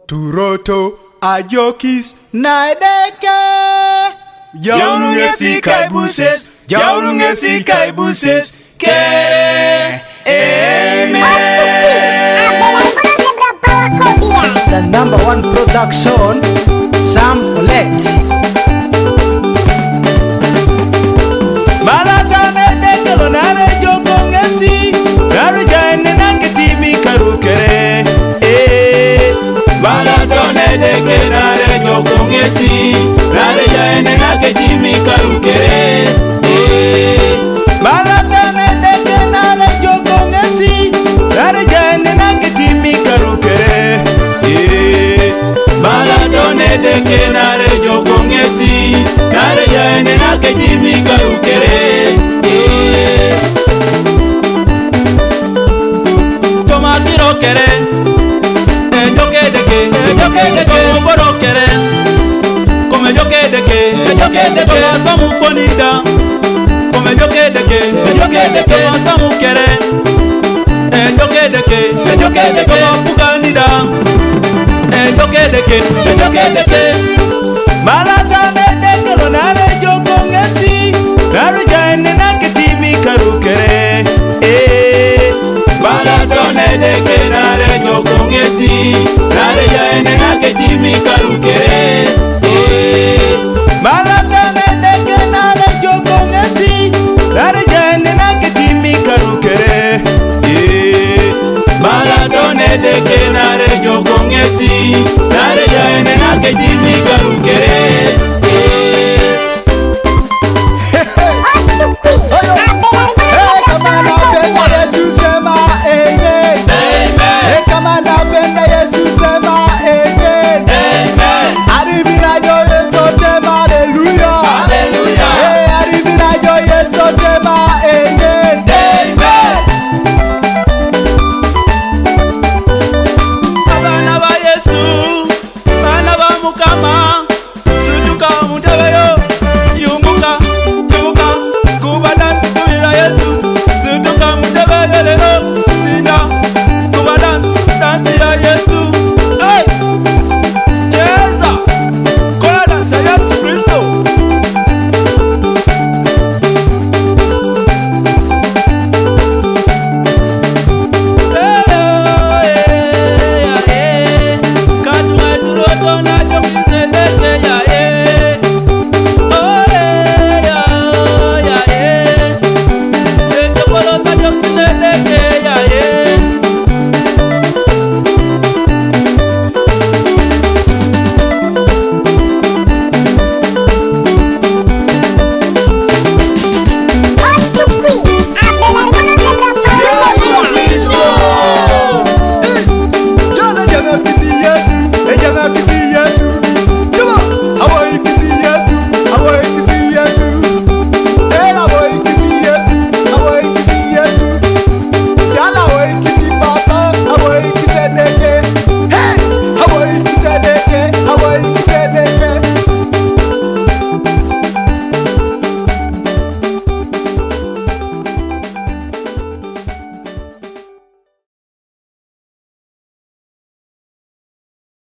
Turoto Ajokis Naideke Jaunungesi kaibuses, jaunungesi kaibuses, ke The #1 production, Sam Let. Malatane dekelo nare jokongesi, nare jaine nangetimi karukere. Malatane dekelo nare jokongesi, nare jaine nangetimi karukere. Malatane dekelo nare jokongesi, nare jaine nangetimi karukere. Malatone deke nare jokongesi, nare jaine nake jimi karukere. Toma tiro kere, joke deke, oboro kere. Come joke deke, toma samu konida. Come joke deke, toma samu kere. Joke deke, toma puganida. Joke deke Malatane dekelo nare jokongesi, nare jaine naketimi karukere. Malatane deke nare jokongesi, nare jaine naketimi karukere. Malatane deke nare jokongesi, nare jaine naketimi karukere. Malatone deke nare jokongesi, nare jaine naketimi